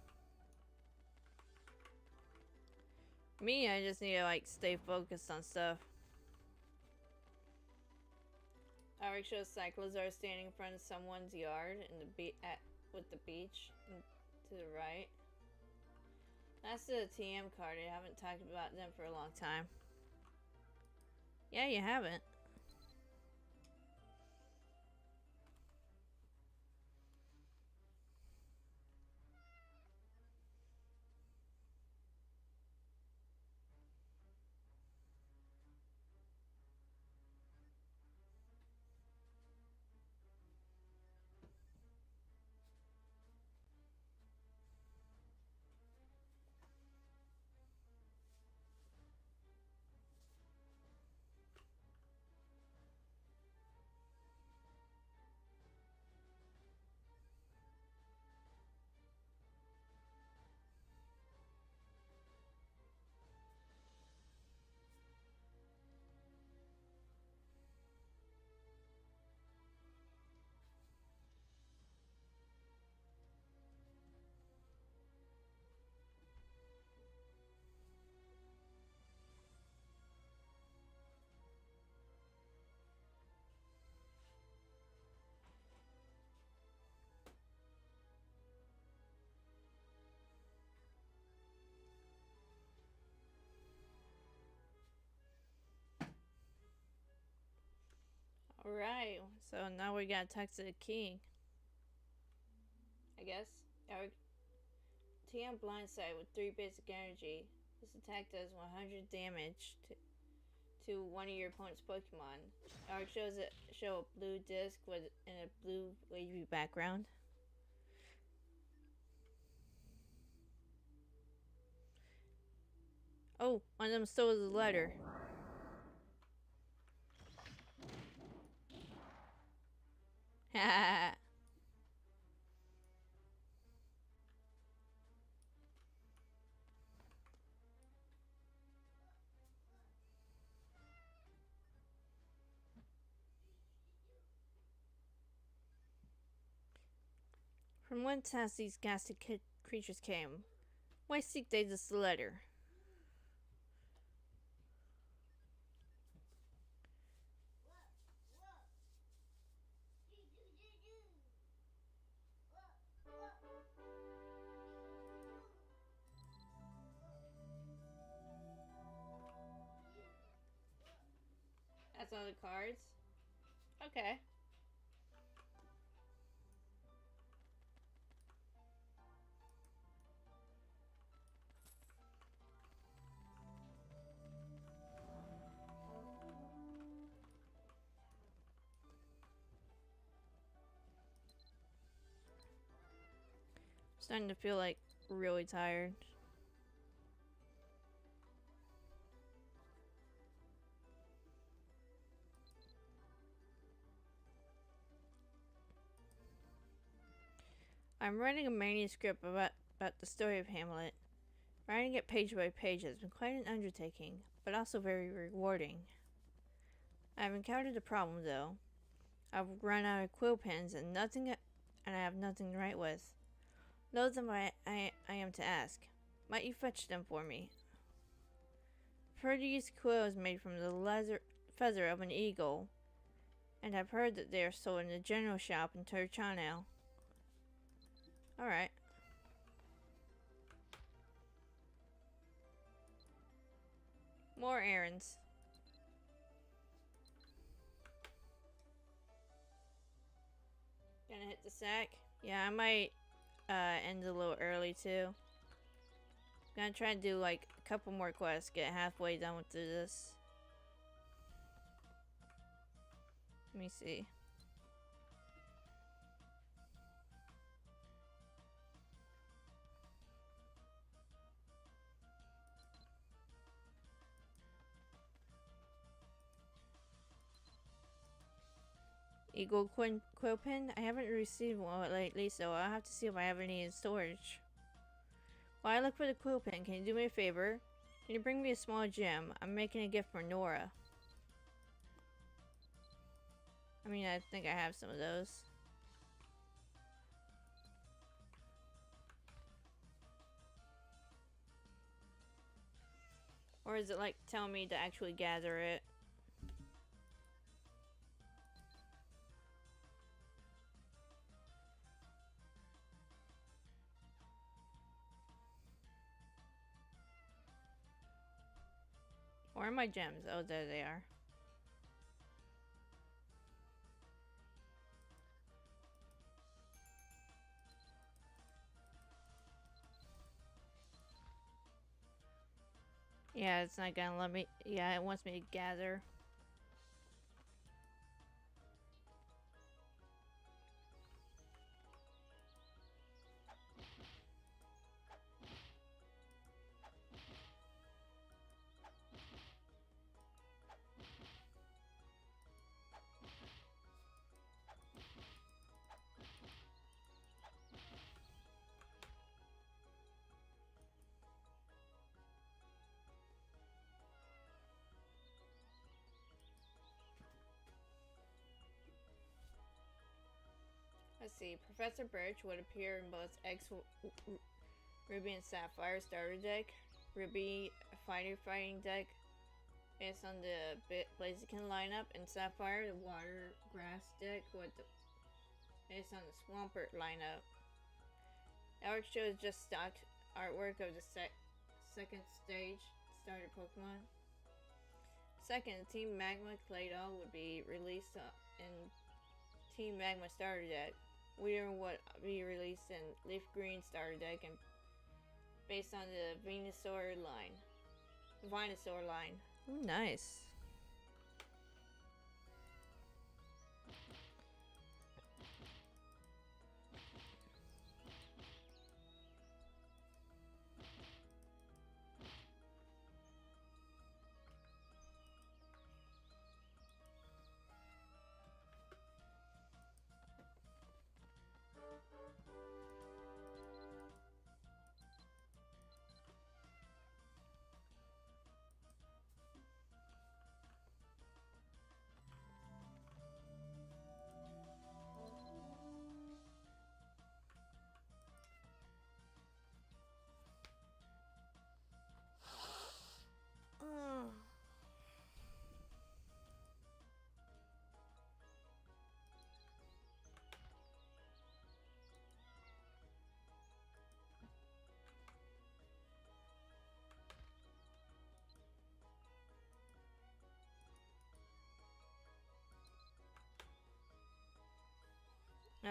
Me, I just need to like stay focused on stuff. Eric shows cyclists are standing in front of someone's yard in the with the beach to the right. That's the TM card. I haven't talked about them for a long time. Yeah, you haven't. Alright, so now we gotta talk to the king. I guess. Eric TM blindside with 3 basic energy. This attack does 100 damage to one of your opponent's Pokemon. Eric show a blue disc with in a blue wavy background. Oh, one of them stole the letter. Ha. From whence has these ghastly creatures came? Why seek they this letter? That's all the cards? Okay. I'm starting to feel like really tired. I'm writing a manuscript about the story of Hamlet. Writing it page by page has been quite an undertaking, but also very rewarding. I've encountered a problem though. I've run out of quill pens and I have nothing to write with. Know them I am to ask. Might you fetch them for me? I've heard you use quills made from the feather of an eagle, and I've heard that they are sold in the general shop in Turchano. Alright. More errands. Gonna hit the sack. Yeah, I might end a little early too. Gonna try to do like a couple more quests, get halfway done with this. Let me see. Eagle quill pen? I haven't received one lately, so I'll have to see if I have any in storage. While I look for the quill pen, can you do me a favor? Can you bring me a small gem? I'm making a gift for Nora. I mean, I think I have some of those. Or is it like telling me to actually gather it? Where are my gems? Oh, there they are. Yeah, it's not gonna let me. Yeah, it wants me to gather. Let's see. Professor Birch would appear in both X Ruby and Sapphire starter deck. Ruby fighting deck based on the Blaziken lineup, and Sapphire the water grass deck based on the Swampert lineup. Alex shows just stock artwork of the second stage starter Pokemon. Second, Team Magma Claydol would be released in Team Magma starter deck. Weeder would be released in Leaf Green starter deck and based on the Venusaur line. Ooh, nice.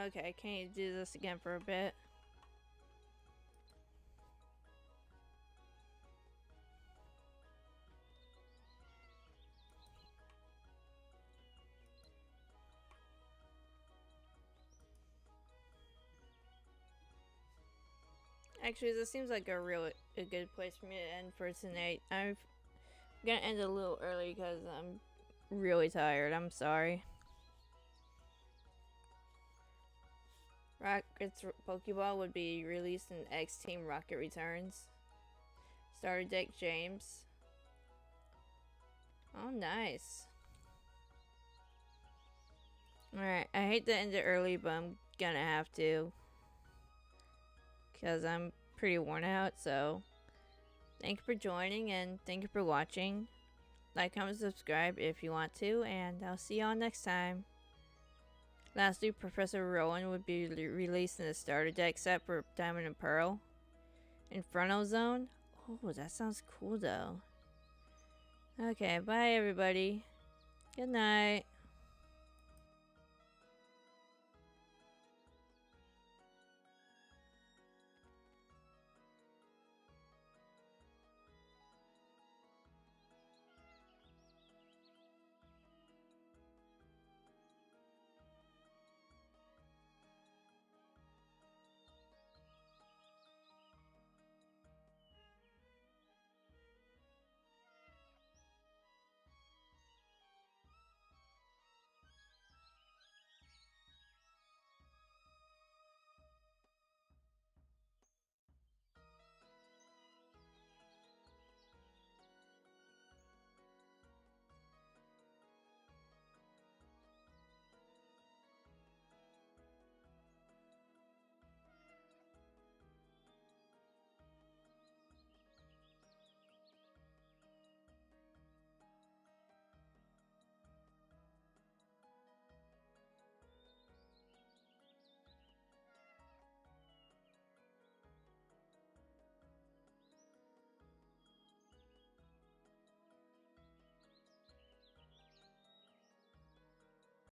Okay, can you do this again for a bit? Actually, this seems like a good place for me to end for tonight. I'm gonna end a little early because I'm really tired. I'm sorry. Rocket's Pokeball would be released in X Team Rocket Returns. Starter deck James. Oh, nice. Alright, I hate to end it early, but I'm gonna have to. Because I'm pretty worn out, so thank you for joining and thank you for watching. Like, comment, subscribe if you want to, and I'll see y'all next time. Lastly, Professor Rowan would be released in the starter deck set for Diamond and Pearl. Inferno Zone? Oh, that sounds cool though. Okay, bye everybody. Good night.